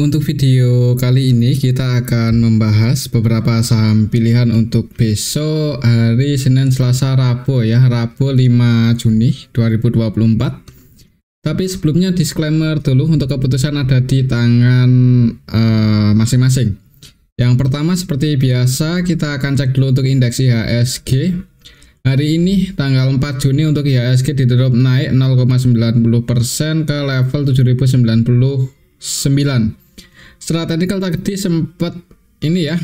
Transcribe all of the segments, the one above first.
Untuk video kali ini kita akan membahas beberapa saham pilihan untuk besok hari Senin, Selasa, Rabu ya, Rabu 5 Juni 2024. Tapi sebelumnya disclaimer dulu, untuk keputusan ada di tangan masing-masing. Yang pertama seperti biasa kita akan cek dulu untuk indeks IHSG. Hari ini tanggal 4 Juni untuk IHSG ditutup naik 0,90% ke level 7099. Secara teknikal tadi sempat ini ya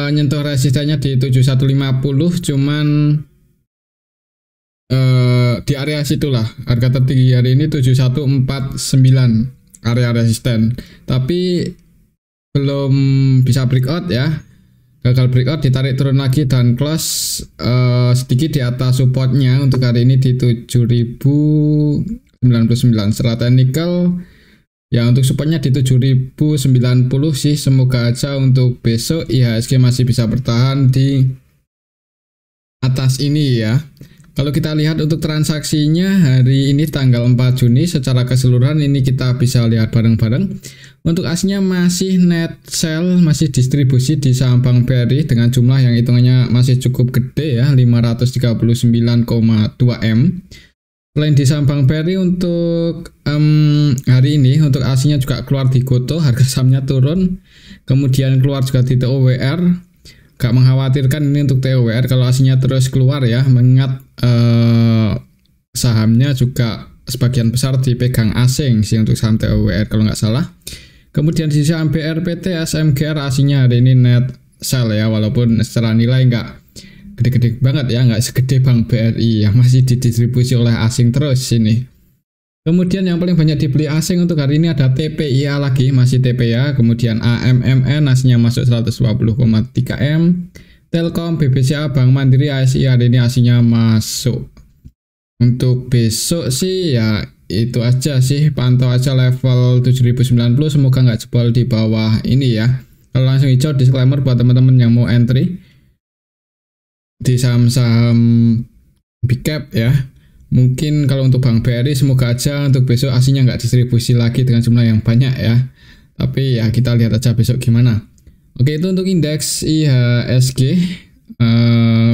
nyentuh resistennya di 7150, cuman di area situlah harga tertinggi hari ini 7149 area resisten, tapi belum bisa breakout ya, gagal breakout, ditarik turun lagi dan close sedikit di atas supportnya untuk hari ini di 7099. Secara teknikal ya, untuk supportnya di 7090 sih. Semoga aja untuk besok IHSG masih bisa bertahan di atas ini ya. Kalau kita lihat untuk transaksinya hari ini tanggal 4 Juni secara keseluruhan ini kita bisa lihat bareng-bareng. Untuk aslinya masih net sell, masih distribusi di saham Bank BRI dengan jumlah yang hitungannya masih cukup gede ya, 539,2 M. Selain di saham Bank BRI untuk hari ini untuk aslinya juga keluar di Gotoh, harga sahamnya turun. Kemudian keluar juga di TOWR. Gak mengkhawatirkan ini untuk TOWR kalau aslinya terus keluar ya, mengingat sahamnya juga sebagian besar dipegang asing sih untuk saham TOWR kalau nggak salah. Kemudian di saham BRPT, SMGR aslinya hari ini net sell ya, walaupun secara nilai nggak gede-gede banget ya, nggak segede Bank BRI yang masih didistribusi oleh asing terus ini. Kemudian yang paling banyak dibeli asing untuk hari ini ada TPIA lagi, masih TPIA. Kemudian AMMN aslinya masuk 120,3 M. Telkom, BBCA, Bank Mandiri, ASI hari ini aslinya masuk. Untuk besok sih ya itu aja sih, pantau aja level 7090, semoga nggak jebol di bawah ini ya. Kalau langsung hijau, disclaimer buat teman-teman yang mau entry di saham-saham big cap ya. Mungkin kalau untuk Bank BRI semoga aja untuk besok aslinya nggak distribusi lagi dengan jumlah yang banyak ya. Tapi ya kita lihat aja besok gimana. Oke, itu untuk indeks IHSG.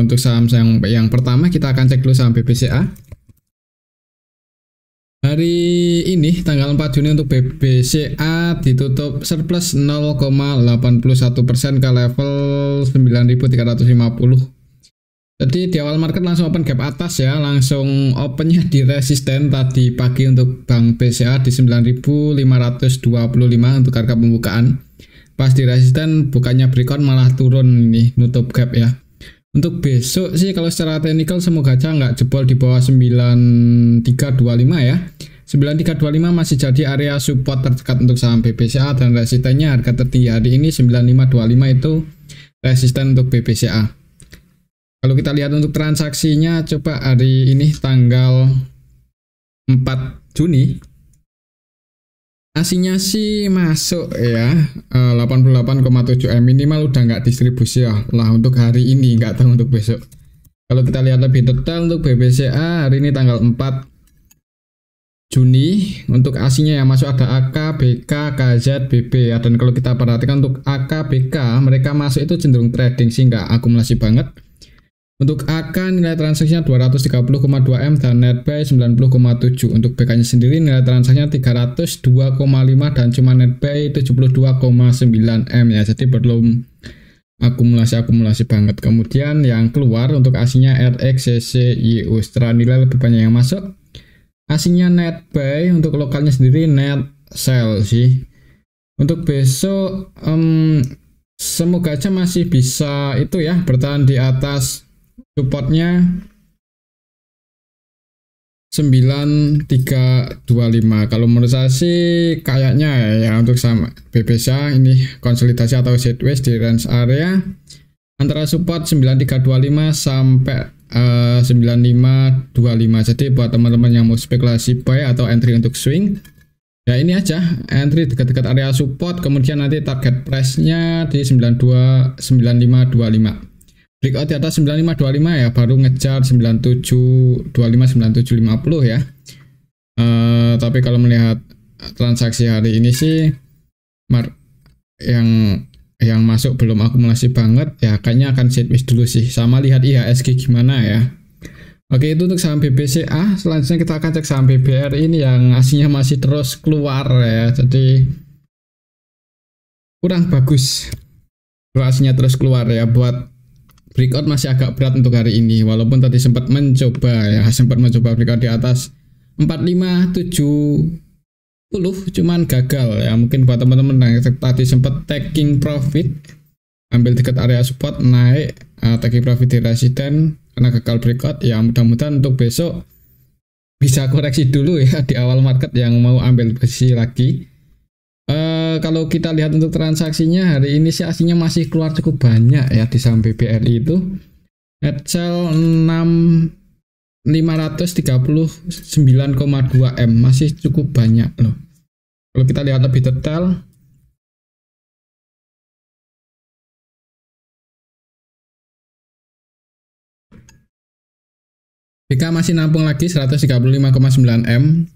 Untuk saham yang pertama kita akan cek dulu saham BBCA. Hari ini tanggal 4 Juni untuk BBCA ditutup surplus 0,81% ke level 9.350. Jadi di awal market langsung open gap atas ya, langsung opennya di resisten tadi pagi untuk Bank BCA di 9.525 untuk harga pembukaan. Pas di resisten bukannya breakout malah turun ini, nutup gap ya. Untuk besok sih kalau secara teknikal semoga aja nggak jebol di bawah 9325 ya. 9325 masih jadi area support terdekat untuk saham BBCA, dan resistennya harga tertinggi hari ini 9525 itu resisten untuk BBCA. Kalau kita lihat untuk transaksinya, coba hari ini tanggal 4 Juni aslinya sih masuk ya, 88,7 M, minimal udah nggak distribusi ya lah untuk hari ini, nggak tahu untuk besok. Kalau kita lihat lebih detail untuk BBCA hari ini tanggal 4 Juni untuk aslinya yang masuk ada AK, BK, KZ, BB ya. Dan kalau kita perhatikan untuk AK, BK mereka masuk itu cenderung trading sih, nggak akumulasi banget. Untuk AK nilai transaksinya 230,2 M dan net buy 90,7. Untuk BK nya sendiri nilai transaksinya 302,5 dan cuma net buy 72,9 M ya, jadi belum akumulasi banget. Kemudian yang keluar untuk aslinya RX, CC, YU, setelah nilai lebih banyak yang masuk. Aslinya net buy, untuk lokalnya sendiri net sell sih. Untuk besok semoga aja masih bisa itu ya, bertahan di atas supportnya 9325. Kalau menurut saya sih kayaknya ya untuk sama BBCA ini konsolidasi atau sideways di range area antara support 9325 sampai 9525. Jadi buat teman-teman yang mau spekulasi buy atau entry untuk swing ya, ini aja entry dekat-dekat area support, kemudian nanti target price-nya di 9525. Breakout di atas 9525 ya, baru ngejar 9725, 9750 ya. Tapi kalau melihat transaksi hari ini sih mar yang masuk belum akumulasi banget ya, kayaknya akan sideways dulu sih. Sama lihat IHSG gimana ya. Oke, itu untuk saham BBCA. Selanjutnya kita akan cek saham BBRI ini yang aslinya masih terus keluar ya, jadi kurang bagus aslinya terus keluar ya. Buat breakout masih agak berat untuk hari ini, walaupun tadi sempat mencoba breakout di atas 4570, cuman gagal ya. Mungkin buat teman-teman yang tadi sempat taking profit, ambil dekat area support, naik taking profit di resisten karena gagal breakout ya. Mudah-mudahan untuk besok bisa koreksi dulu ya di awal market yang mau ambil posisi lagi. Kalau kita lihat untuk transaksinya hari ini sih aslinya masih keluar cukup banyak ya di saham BBRI itu. Net sell 539,2 M, masih cukup banyak loh. Kalau kita lihat lebih detail, BK masih nampung lagi 135,9 M.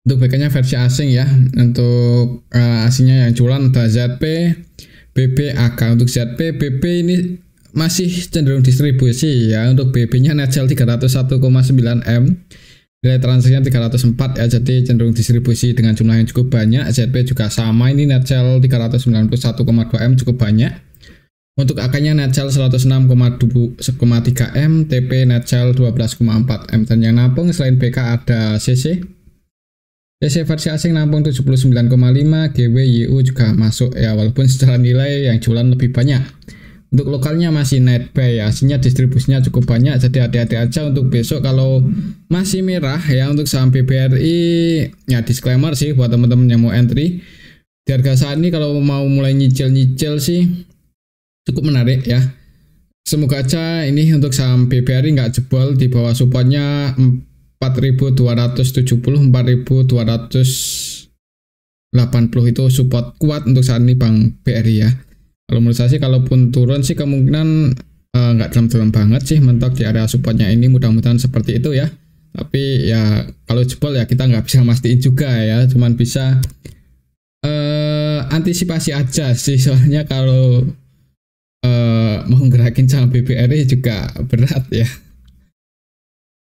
Untuk BK-nya versi asing ya. Untuk asingnya yang cuan ada ZP, BB, AK. Untuk ZP, BB ini masih cenderung distribusi ya. Untuk BB-nya net sell 301,9 M. Nilai transaksinya 304 ya, jadi cenderung distribusi dengan jumlah yang cukup banyak. ZP juga sama, ini net sell 391,2 M, cukup banyak. Untuk AK-nya net sell 106,3 M, TP net sell 12,4 M. Dan yang nampung selain BK ada CC versi asing nampung 79,5, GW, YU juga masuk ya, walaupun secara nilai yang jualan lebih banyak. Untuk lokalnya masih net buy ya, aslinya distribusinya cukup banyak, jadi hati-hati aja untuk besok kalau masih merah ya. Untuk saham BBRI ya, disclaimer sih buat teman-teman yang mau entry di harga saat ini, kalau mau mulai nyicil sih cukup menarik ya. Semoga aja ini untuk saham BBRI nggak jebol di bawah supportnya 4.270, 4.280 itu support kuat untuk saat ini Bank BRI ya. Kalau menurut saya sih, kalaupun turun sih kemungkinan nggak dalam-dalam banget sih, mentok di area supportnya ini. Mudah-mudahan seperti itu ya. Tapi ya kalau jebol ya kita nggak bisa mastiin juga ya, cuman bisa antisipasi aja sih. Soalnya kalau mau gerakin saham BBRI juga berat ya.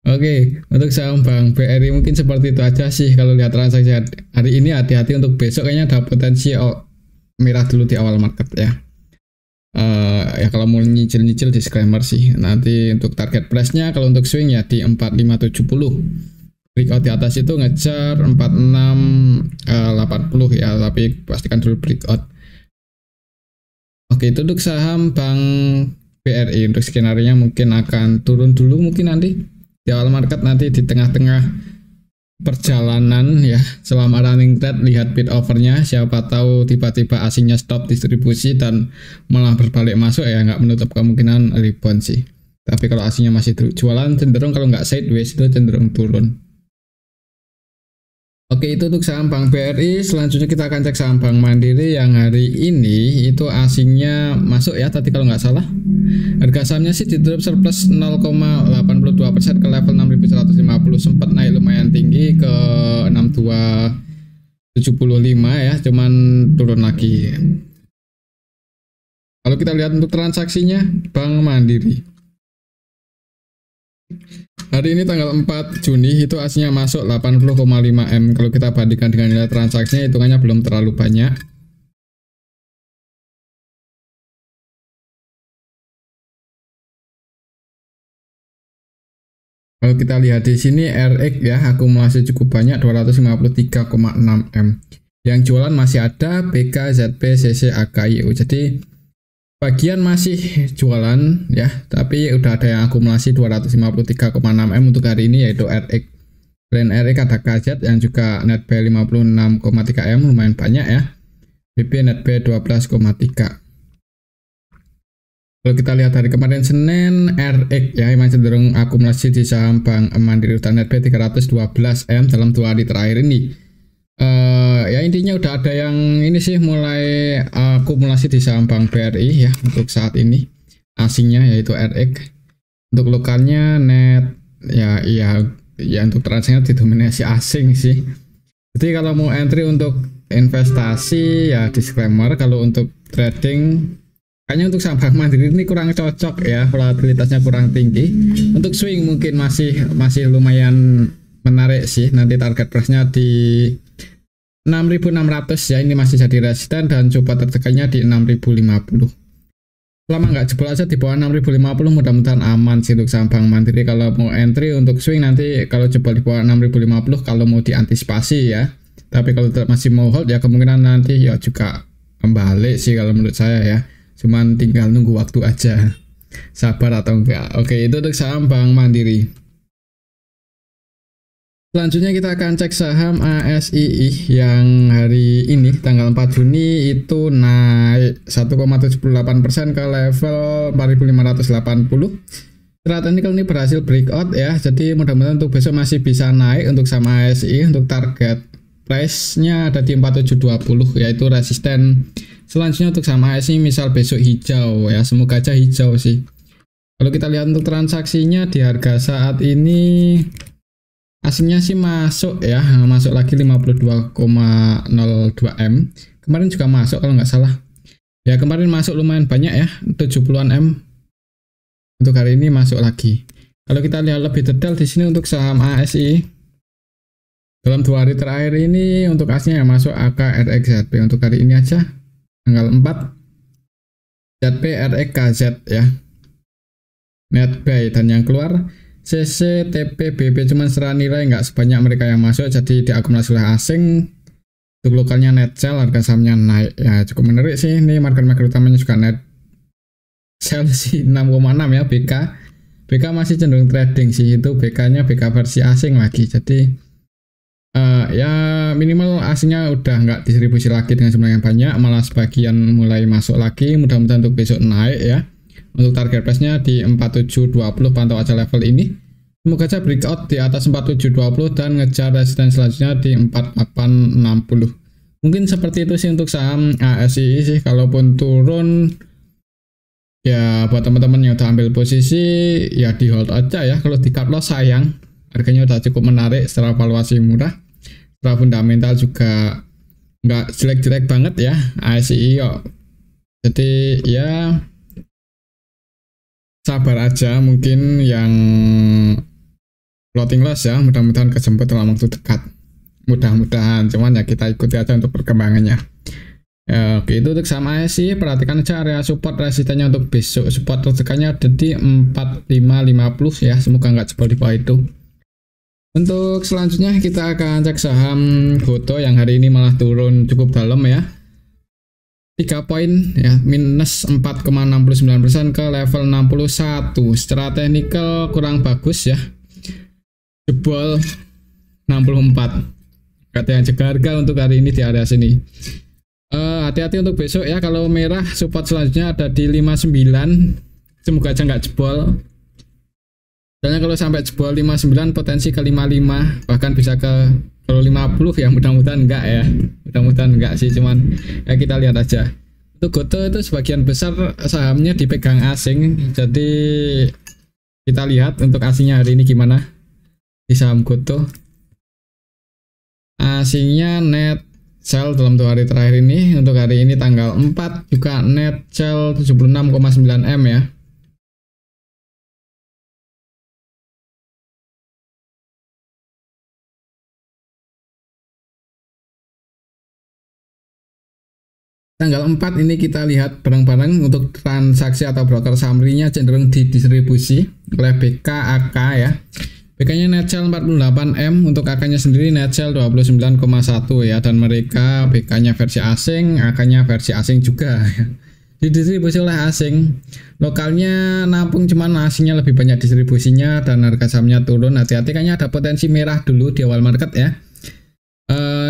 Oke, untuk saham Bank BRI mungkin seperti itu aja sih. Kalau lihat transaksi hari ini, hati-hati untuk besok, kayaknya ada potensi merah dulu di awal market ya. Ya kalau mau nyicil disclaimer sih. Nanti untuk target price-nya kalau untuk swing ya di 4570. Breakout di atas itu ngejar 4680 ya, tapi pastikan dulu breakout. Oke, itu untuk saham Bank BRI. Untuk skenario-nya mungkin akan turun dulu mungkin nanti di awal market, nanti di tengah-tengah perjalanan ya, selama running trade lihat bid overnya, siapa tahu tiba-tiba asingnya stop distribusi dan malah berbalik masuk ya, nggak menutup kemungkinan rebound sih. Tapi kalau asingnya masih jualan, cenderung kalau nggak sideways itu cenderung turun. Oke, itu untuk saham Bank BRI. Selanjutnya kita akan cek saham Bank Mandiri yang hari ini itu asingnya masuk ya, tadi kalau nggak salah. Harga sahamnya sih ditutup surplus 0,82% ke level 6.150, sempat naik lumayan tinggi ke 6275 ya, cuman turun lagi. Kalau kita lihat untuk transaksinya Bank Mandiri hari ini tanggal 4 Juni itu aslinya masuk 80,5 M. Kalau kita bandingkan dengan nilai transaksinya, hitungannya belum terlalu banyak. Kalau kita lihat di sini RX ya, akumulasi cukup banyak 253,6 M. Yang jualan masih ada BK, ZP, CC, AKIU. Jadi bagian masih jualan ya, tapi udah ada yang akumulasi 253,6 M untuk hari ini, yaitu RX. Selain RX ada KZ yang juga net buy 56,3 M, lumayan banyak ya. BB net buy 12,3. Kalau kita lihat hari kemarin Senin, RX ya memang cenderung akumulasi di saham Bank Mandiri udah net buy 312 M dalam 2 hari terakhir ini. Ya intinya udah ada yang ini sih mulai akumulasi di saham Bank BRI ya untuk saat ini, asingnya yaitu RX. Untuk lokalnya net ya untuk transaksinya didominasi asing sih. Jadi kalau mau entry untuk investasi ya disclaimer, kalau untuk trading kayaknya untuk saham Bank Mandiri ini kurang cocok ya, volatilitasnya kurang tinggi. Untuk swing mungkin masih lumayan menarik sih. Nanti target price-nya di 6.600 ya, ini masih jadi resisten dan coba tertekannya di 6.050. Selama nggak jebol aja di bawah 6.050 mudah-mudahan aman sih untuk saham Bank Mandiri. Kalau mau entry untuk swing nanti kalau jebol di bawah 6.050 kalau mau diantisipasi ya. Tapi kalau masih mau hold ya kemungkinan nanti ya juga kembali sih kalau menurut saya ya. Cuman tinggal nunggu waktu aja, sabar atau enggak. Oke, itu untuk saham Bank Mandiri. Selanjutnya kita akan cek saham ASII yang hari ini tanggal 4 Juni itu naik 1,78% ke level 4.580. Secara teknikal ini berhasil breakout ya, jadi mudah-mudahan untuk besok masih bisa naik untuk saham ASII. Untuk target price-nya ada di 4720 yaitu resisten. Selanjutnya untuk saham ASI misal besok hijau ya, semoga aja hijau sih. Kalau kita lihat untuk transaksinya di harga saat ini aslinya sih masuk ya, masuk lagi 52,02 M. Kemarin juga masuk kalau nggak salah. Ya kemarin masuk lumayan banyak ya, 70-an M. Untuk hari ini masuk lagi. Kalau kita lihat lebih detail di sini untuk saham ASI dalam 2 hari terakhir ini untuk aslinya yang masuk AKRXZP untuk hari ini aja. Tanggal 4 ZPREKZ ya, net buy, dan yang keluar CC, TP, BP cuman secara nilai nggak sebanyak mereka yang masuk, jadi diakumulasi oleh asing. Untuk lokalnya net sell, harga sahamnya naik ya, cukup menarik sih. Ini market utamanya juga net sell sih 6,6 ya. BK masih cenderung trading sih, itu BK nya BK versi asing lagi, jadi ya minimal aslinya udah nggak distribusi lagi dengan jumlah yang banyak, malah sebagian mulai masuk lagi. Mudah-mudahan untuk besok naik ya. Untuk target price-nya di 4720, pantau aja level ini. Semoga aja breakout di atas 4720 dan ngejar resisten selanjutnya di 4860. Mungkin seperti itu sih untuk saham ASI sih. Kalaupun turun ya buat teman-teman yang udah ambil posisi ya di hold aja ya. Kalau di cut loss sayang, harganya udah cukup menarik secara valuasi murah. Secara fundamental juga nggak jelek-jelek banget ya ASI kok. Jadi ya sabar aja, mungkin yang floating loss ya, mudah-mudahan kejemput dalam waktu dekat. Mudah-mudahan, cuman ya kita ikuti aja untuk perkembangannya. Ya, oke, itu untuk saham ASI. Perhatikan aja area support resistennya untuk besok. Support tertekannya ada di 4550 ya, semoga nggak jebol di bawah itu. Untuk selanjutnya kita akan cek saham Goto yang hari ini malah turun cukup dalam ya, 3 poin ya, minus 4,69% ke level 61. Secara teknikal kurang bagus ya, jebol 64. Kata yang jaga harga untuk hari ini di area sini. Hati-hati untuk besok ya, kalau merah support selanjutnya ada di 59. Semoga aja nggak jebol. Soalnya kalau sampai jebol 59 potensi ke 55, bahkan bisa ke kalau 50 ya, mudah-mudahan enggak ya. Mudah-mudahan enggak sih, cuman ya kita lihat aja. Untuk Goto itu sebagian besar sahamnya dipegang asing, jadi kita lihat untuk asingnya hari ini gimana di saham Goto. Asingnya net sell dalam 2 hari terakhir ini. Untuk hari ini tanggal 4 juga net sell 76,9 M ya. Tanggal 4 ini kita lihat bareng-bareng untuk transaksi atau broker summary-nya cenderung didistribusi oleh BK AK ya. BK-nya net sell 48 M, untuk AK-nya sendiri net sell 29,1 ya, dan mereka BK-nya versi asing, AK-nya versi asing juga ya. Didistribusi oleh asing. Lokalnya nampung, cuman asingnya lebih banyak distribusinya dan harga sahamnya turun. Hati-hati, kayaknya ada potensi merah dulu di awal market ya.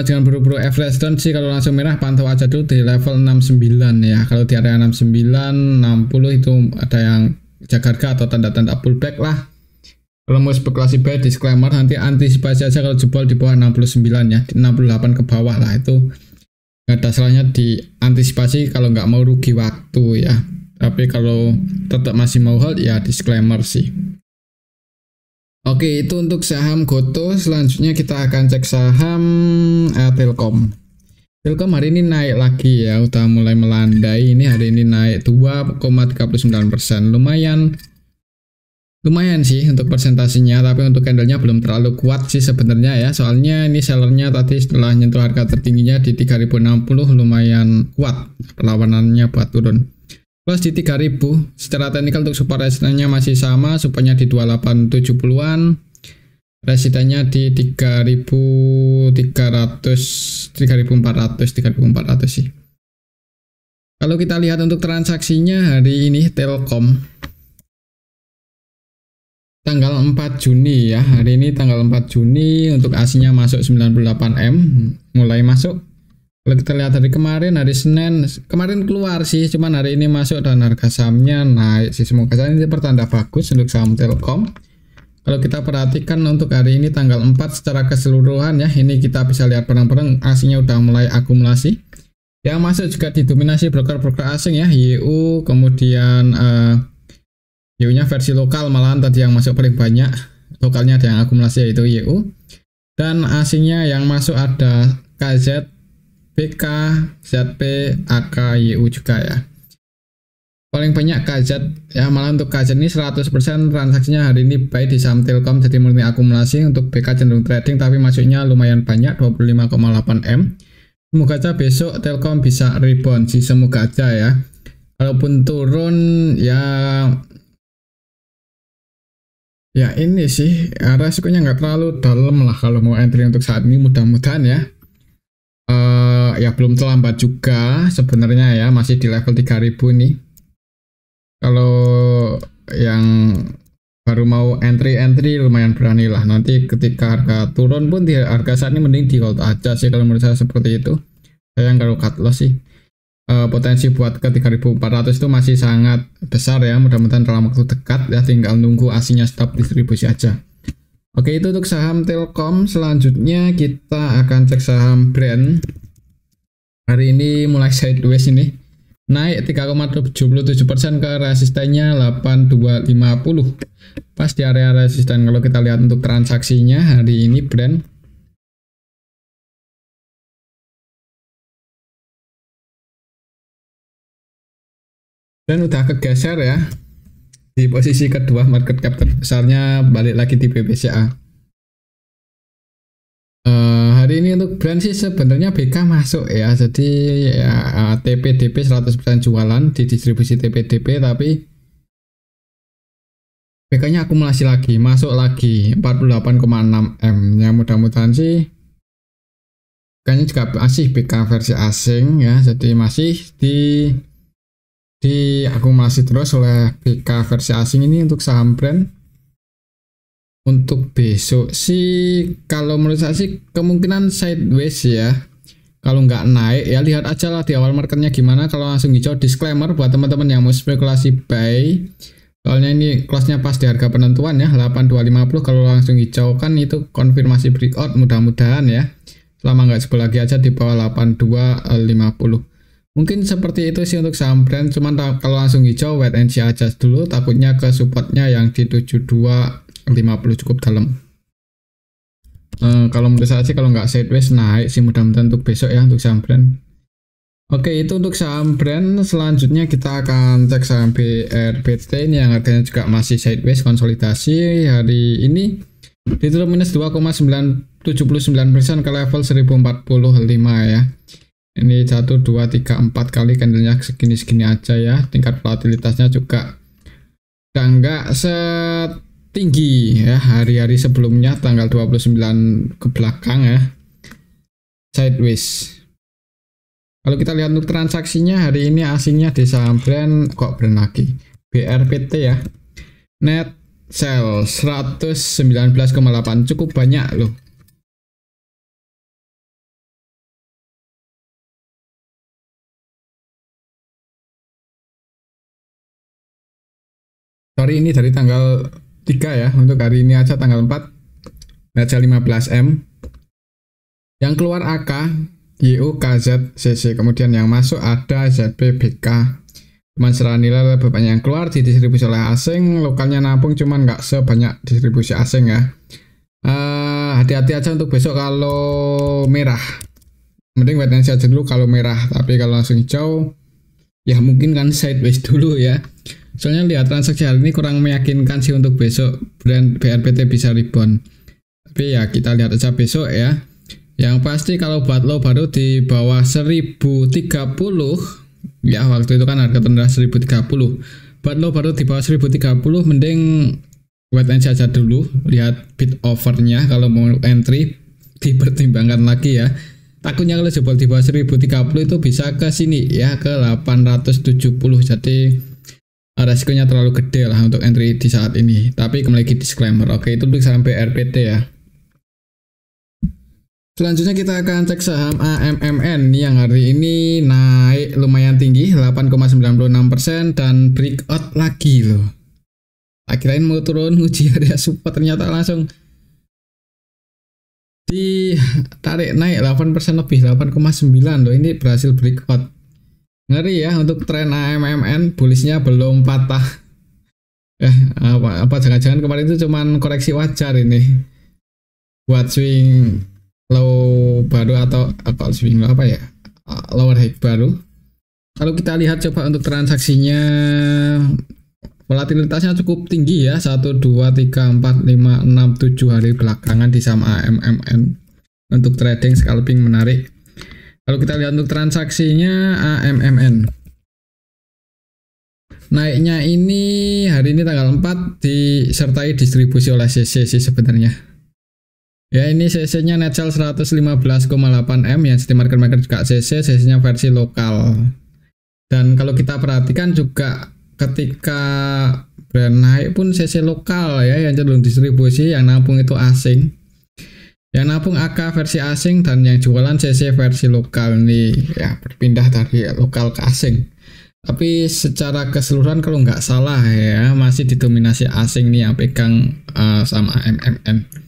Jangan buru-buru average down sih, kalau langsung merah pantau aja dulu di level 69 ya. Kalau di area 69, 60 itu ada yang jaga harga atau tanda-tanda pullback lah. Kalau mau spekulasi buy, disclaimer, nanti antisipasi aja kalau jebol di bawah 69 ya, di 68 ke bawah lah, itu nggak ada salahnya diantisipasi kalau nggak mau rugi waktu ya. Tapi kalau tetap masih mau hold ya disclaimer sih. Oke, itu untuk saham Goto. Selanjutnya kita akan cek saham Telkom. Telkom hari ini naik lagi ya, udah mulai melandai. Ini hari ini naik 2,39%. Lumayan sih untuk persentasenya, tapi untuk candlenya belum terlalu kuat sih sebenarnya ya. Soalnya ini sellernya tadi setelah nyentuh harga tertingginya di 3060 lumayan kuat perlawanannya buat turun. Plus di 3000, secara teknikal untuk support resistannya masih sama, supportnya di 2870-an. Resistannya di 3300, 3400 sih. Kalau kita lihat untuk transaksinya hari ini Telkom tanggal 4 Juni ya. Hari ini tanggal 4 Juni untuk ASINnya masuk 98M, mulai masuk. Kalau kita lihat dari kemarin, hari Senin, kemarin keluar sih, cuman hari ini masuk dan harga sahamnya naik sih. Semoga saja ini pertanda bagus untuk saham Telkom. Kalau kita perhatikan untuk hari ini tanggal 4 secara keseluruhan ya, ini kita bisa lihat bareng-bareng ASINnya udah mulai akumulasi. Yang masuk juga didominasi broker-broker asing ya, YU, kemudian YU-nya versi lokal malahan tadi yang masuk paling banyak. Lokalnya ada yang akumulasi yaitu YU. Dan asingnya yang masuk ada KZ, BK, ZP, AK, YU juga ya. Paling banyak KZ ya, malah untuk KZ ini 100% transaksinya hari ini buy di saham Telkom, jadi murni akumulasi. Untuk BK cenderung trading tapi masuknya lumayan banyak, 25,8M. Semoga aja besok Telkom bisa rebound sih, semoga aja ya. Kalaupun turun ya ini sih resikonya nggak terlalu dalam lah kalau mau entry untuk saat ini, mudah-mudahan ya. Ya belum terlambat juga sebenarnya ya, masih di level 3000 nih. Kalau yang baru mau entry lumayan berani lah. Nanti ketika harga turun pun di harga saat ini mending di hold aja sih kalau menurut saya, seperti itu. Saya kalau cut loss sih. Potensi buat ke 3400 itu masih sangat besar ya. Mudah-mudahan dalam waktu dekat ya, tinggal nunggu ASINnya stop distribusi aja. Oke, itu untuk saham Telkom. Selanjutnya kita akan cek saham Brand. Hari ini mulai sideways ini. Naik 3,77% ke resistennya 8250. Pas di area resisten. Kalau kita lihat untuk transaksinya hari ini Brand udah kegeser ya. Di posisi kedua, market cap terbesarnya balik lagi di BBCA. Hari ini untuk Brand sih sebenarnya BK masuk ya, jadi ya TPDP 100% jualan di distribusi TPDP, tapi BK-nya akumulasi lagi, masuk lagi 48,6M ya. Mudah-mudahan sih BK-nya juga masih BK versi asing ya, jadi masih di akumulasi terus oleh BK versi asing ini untuk saham Brand. Untuk besok sih kalau menurut saya sih kemungkinan sideways ya. Kalau nggak naik ya lihat aja lah di awal marketnya gimana. Kalau langsung hijau, disclaimer buat teman-teman yang mau spekulasi buy, soalnya ini close-nya pas di harga penentuan ya 8250. Kalau langsung hijau kan itu konfirmasi breakout, mudah-mudahan ya. Selama nggak jebol lagi aja di bawah 8250. Mungkin seperti itu sih untuk saham Brand. Cuman kalau langsung hijau wait and see aja dulu, takutnya ke supportnya yang di 7250 cukup dalam. Kalau menurut saya sih kalau nggak sideways naik sih, mudah-mudahan untuk besok ya untuk saham Brand. Oke, itu untuk saham Brand. Selanjutnya kita akan cek saham BRPT ini yang harganya juga masih sideways konsolidasi. Hari ini ditutup minus 2,979% ke level 1045 ya. Ini 1, 2, 3, 4 kali candlenya segini-segini aja ya. Tingkat volatilitasnya juga udah nggak tinggi ya hari-hari sebelumnya, tanggal 29 ke belakang ya, sideways. Kalau kita lihat untuk transaksinya hari ini asingnya di saham Brand lagi BRPT ya, net sell 119,8, cukup banyak loh. Sorry, ini dari tanggal 3 ya, untuk hari ini aja tanggal 4 net sell 15M. Yang keluar AK, YU, KZ, CC, kemudian yang masuk ada ZP, BK. Cuman secara nilai lebih banyak yang keluar didistribusi oleh asing, lokalnya nampung cuman nggak sebanyak distribusi asing ya. Hati-hati aja untuk besok kalau merah. Mending wait and see aja dulu kalau merah, tapi kalau langsung hijau ya mungkin kan sideways dulu ya. Soalnya lihat transaksi hari ini kurang meyakinkan sih untuk besok brand BRPT bisa rebound. Tapi ya kita lihat aja besok ya. Yang pasti kalau buat lo baru di bawah 1030 ya, waktu itu kan harga terendah 1030. Buat lo baru di bawah 1030 mending wait and see aja dulu, lihat bid offernya, kalau mau entry dipertimbangkan lagi ya. Takutnya kalau jebol di bawah 1030 itu bisa ke sini ya, ke 870. Jadi resikonya terlalu gede lah untuk entry di saat ini. Tapi kembali lagi disclaimer. Oke, itu untuk sampai RPT ya. Selanjutnya kita akan cek saham AMMN yang hari ini naik lumayan tinggi 8,96% dan breakout lagi loh. Kirain mau turun uji area support, ternyata langsung ditarik naik 8% lebih, 8,9 loh. Ini berhasil breakout. Ngeri ya untuk tren AMMN, bullishnya belum patah. Apa jangan-jangan kemarin itu cuman koreksi wajar ini buat swing low baru atau apa, swing low apa ya, lower high baru. Kalau kita lihat coba untuk transaksinya, volatilitasnya cukup tinggi ya, 1, 2, 3, 4, 5, 6, 7 hari belakangan di saham AMMN. Untuk trading scalping menarik. Kalau kita lihat untuk transaksinya AMMN, naiknya ini hari ini tanggal 4 disertai distribusi oleh CC sih sebenarnya. Ya, ini CC-nya net sell 115,8 M, yang city market maker juga CC-nya versi lokal. Dan kalau kita perhatikan juga ketika brand naik pun CC lokal ya, yang cenderung distribusi, yang nampung itu asing. Yang nampung AK versi asing dan yang jualan CC versi lokal nih ya, berpindah dari lokal ke asing. Tapi secara keseluruhan kalau nggak salah ya, masih didominasi asing nih yang pegang sama AMMN.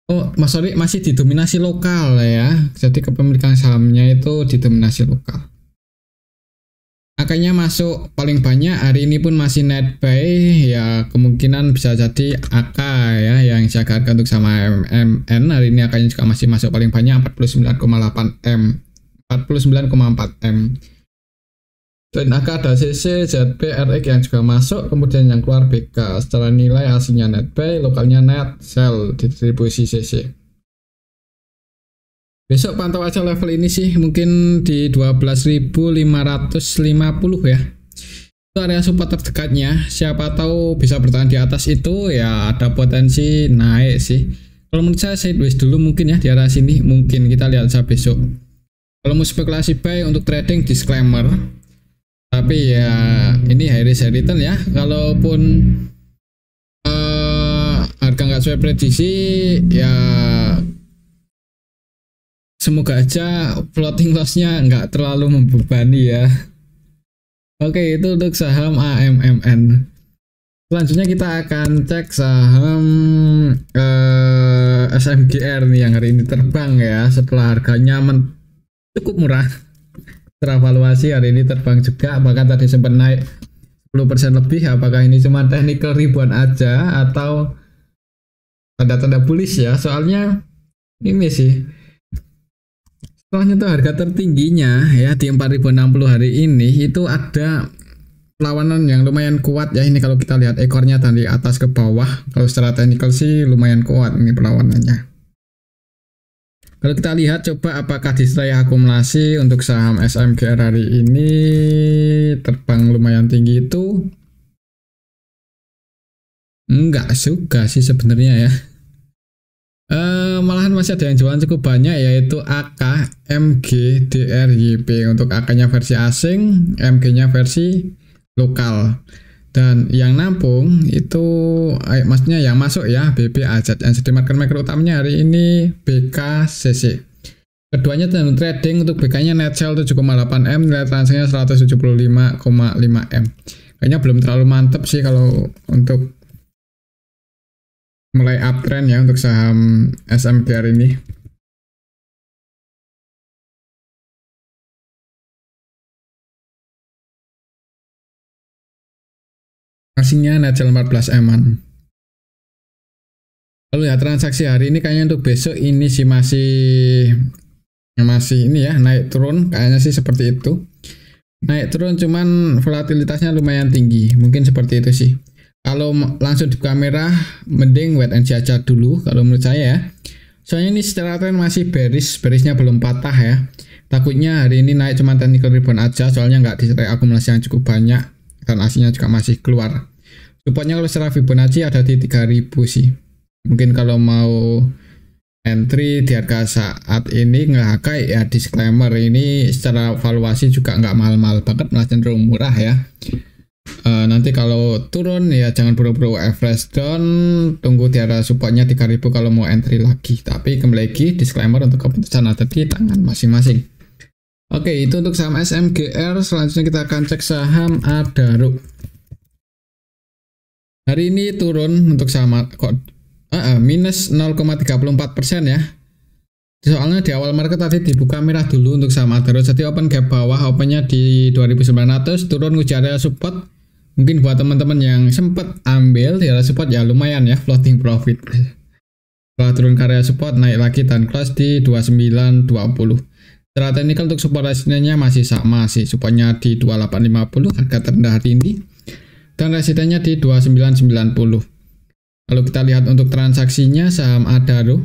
Oh, sorry, masih didominasi lokal ya. Jadi kepemilikan sahamnya itu didominasi lokal. AK-nya masuk paling banyak hari ini pun masih net buy ya, kemungkinan bisa jadi AK ya yang jaga harga untuk sama AMMN. Hari ini AK-nya juga masih masuk paling banyak 49,8 M, 49,4 M. Dan AK ada CC, ZP, RX yang juga masuk, kemudian yang keluar BK. Secara nilai aslinya net buy, lokalnya net sell, distribusi CC. Besok pantau aja level ini sih, mungkin di 12.550 ya. Itu area support terdekatnya. Siapa tahu bisa bertahan di atas itu ya, ada potensi naik sih. Kalau menurut saya sideways dulu mungkin ya di area sini, mungkin kita lihat saja besok. Kalau mau spekulasi buy untuk trading disclaimer. Tapi ya ini high risk high return ya. Kalaupun harga nggak sesuai prediksi ya, semoga aja floating loss-nya nggak terlalu membebani ya. Oke, itu untuk saham AMMN. Selanjutnya kita akan cek saham SMGR nih yang hari ini terbang ya, setelah harganya cukup murah. Teravaluasi hari ini terbang juga, bahkan tadi sempat naik 10% lebih. Apakah ini cuma technical ribuan aja atau tanda-tanda bullish ya? Soalnya ini sih, setelahnya tuh harga tertingginya ya di 4060 hari ini itu ada perlawanan yang lumayan kuat ya. Ini kalau kita lihat ekornya dari atas ke bawah, kalau secara teknikal sih lumayan kuat ini perlawanannya. Kalau kita lihat coba apakah distray akumulasi untuk saham SMGR hari ini terbang lumayan tinggi itu enggak juga sih sebenarnya ya. Malahan masih ada yang jualan cukup banyak, yaitu AK, MG, DR, YP. Untuk AK-nya versi asing, MG-nya versi lokal. Dan yang nampung itu maksudnya yang masuk ya BB AZ. Yang city market maker utamanya hari ini BK CC. Keduanya trading, untuk BK-nya net sell 7,8 M, nilai transaksinya 175,5 M. Kayaknya belum terlalu mantep sih kalau untuk mulai uptrend ya untuk saham SMGR ini. Asingnya net sell 14 M-an. Lalu ya transaksi hari ini kayaknya untuk besok ini sih masih masih ini ya, naik turun kayaknya sih seperti itu. Naik turun cuman volatilitasnya lumayan tinggi, mungkin seperti itu sih. Kalau langsung di kamera mending wait and see aja dulu kalau menurut saya ya. Soalnya ini secara tren masih bearishnya belum patah ya. Takutnya hari ini naik cuma technical rebound aja, soalnya nggak disertai akumulasi yang cukup banyak dan aslinya juga masih keluar. Supportnya kalau secara Fibonacci ada di 3000 sih. Mungkin kalau mau entry di harga saat ini nggak ya, disclaimer ini secara valuasi juga nggak mahal-mahal banget, malah cenderung murah ya. Nanti kalau turun ya jangan buru-buru average down, tunggu di area supportnya 3000 kalau mau entry lagi. Tapi kembali lagi disclaimer untuk keputusan ada di tangan masing-masing. Oke, itu untuk saham SMGR. Selanjutnya kita akan cek saham Adaro. Hari ini turun untuk saham minus 0,34% ya. Soalnya di awal market tadi dibuka merah dulu untuk saham Adaro. Jadi open gap bawah, opennya di 2900, turun uji area support. Mungkin buat teman-teman yang sempat ambil di area support ya lumayan ya, floating profit. Setelah turun ke area support naik lagi dan close di 2920. Secara teknikal untuk support resistennya masih sama sih, supportnya di 2850 harga terendah hari ini, dan resistennya di 2990. Kalau kita lihat untuk transaksinya saham Adaro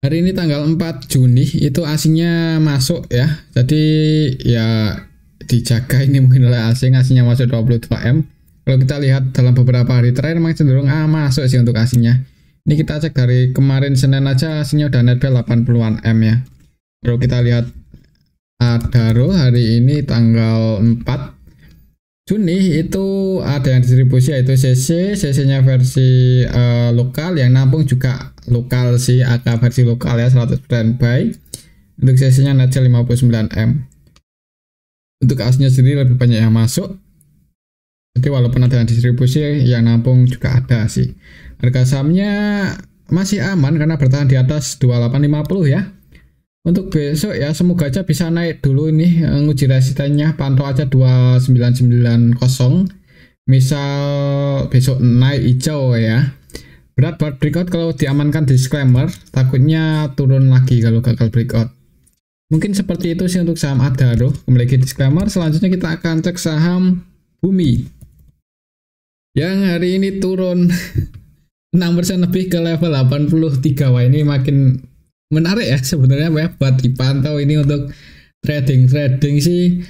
hari ini tanggal 4 Juni itu asingnya masuk ya. Jadi ya dijaga ini mungkin oleh asingnya masuk 22M. Kalau kita lihat dalam beberapa hari terakhir memang cenderung masuk sih untuk asingnya. Ini kita cek dari kemarin Senin aja asingnya udah net 80-an M ya. Kalau kita lihat Adaro hari ini tanggal 4 Juni itu ada yang distribusi yaitu CC-nya versi lokal, yang nampung juga lokal sih, AK versi lokal ya 100% buy. Untuk CC-nya net 59M. Untuk asnya sendiri lebih banyak yang masuk. Jadi walaupun ada yang distribusi, yang nampung juga ada sih. Harga sahamnya masih aman karena bertahan di atas 2850 ya. Untuk besok ya semoga aja bisa naik dulu ini, nguji resistennya, pantau aja 2990. Misal besok naik hijau ya. Berat buat breakout kalau diamankan, disclaimer, takutnya turun lagi kalau gagal breakout. Mungkin seperti itu sih untuk saham Adaro. Kembali lagi disclaimer. Selanjutnya kita akan cek saham Bumi yang hari ini turun 6% lebih ke level 83. Wah, ini makin menarik ya sebenarnya ya, buat dipantau ini untuk trading sih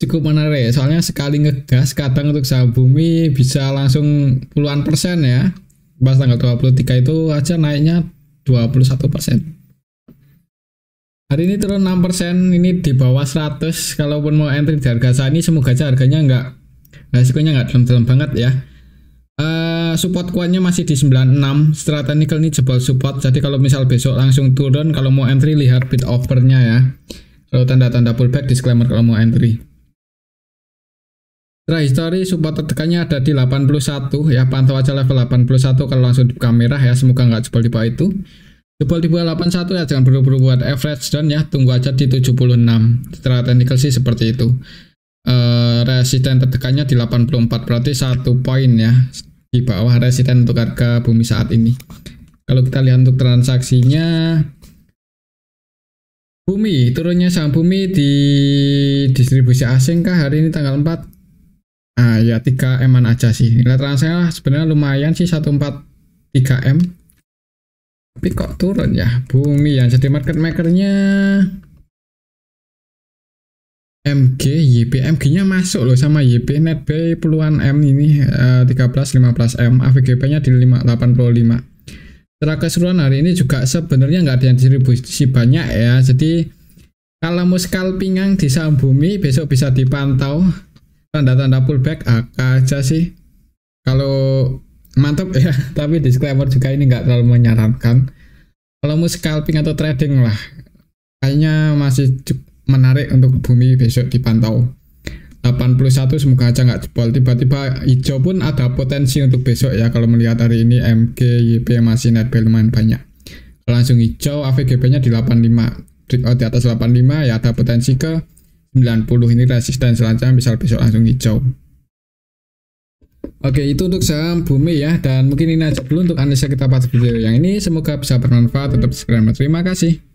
cukup menarik. Soalnya sekali ngegas kadang untuk saham Bumi bisa langsung puluhan persen ya. Pas tanggal 23 itu aja naiknya 21%. Hari ini turun 6%, ini di bawah 100. Kalaupun mau entry di harga saat ini semoga aja harganya resikonya nggak dalam-dalam banget ya. Support kuatnya masih di 96. Secara technical ini jebol support. Jadi kalau misal besok langsung turun, kalau mau entry lihat bid offernya ya. Kalau tanda-tanda pullback, disclaimer kalau mau entry. Secara history support tertekannya ada di 81 ya. Pantau aja level 81 kalau langsung dibuka merah ya. Semoga nggak jebol di bawah itu. Jebol di bawah 81 ya, jangan buru-buru buat average down ya, tunggu aja di 76. Secara technical sih seperti itu. Resisten tertekannya di 84, berarti 1 poin ya di bawah resisten untuk harga Bumi saat ini. Kalau kita lihat untuk transaksinya, Bumi turunnya saham Bumi di distribusi asing kah hari ini tanggal 4? Ya 3M-an aja sih. Nilai transaksinya sebenarnya lumayan sih, 143M. Tapi kok turun ya Bumi, yang jadi market makernya MG, YP. MG-nya masuk loh sama YP, net buy puluhan M ini, 13-15M, AVGP-nya di 85. Secara keseluruhan hari ini juga sebenarnya nggak ada yang distribusi banyak ya. Jadi kalau mau scalping di saham Bumi besok bisa dipantau tanda-tanda pullback AK aja sih. Kalau mantap ya, tapi disclaimer juga ini nggak terlalu menyarankan. Kalau mau scalping atau trading lah, kayaknya masih menarik untuk Bumi besok dipantau. 81 semoga aja nggak jebol. Tiba-tiba hijau pun ada potensi untuk besok ya. Kalau melihat hari ini MG, YP masih net buy lumayan banyak. Kalau langsung hijau, AVGP-nya di 85. Breakout di atas 85 ya ada potensi ke 90. Ini resisten selanjutnya misal besok langsung hijau. Oke, itu untuk saham Bumi ya, dan mungkin ini aja dulu untuk analisa kita pada video yang ini. Semoga bisa bermanfaat. Tetap subscribe. Terima kasih.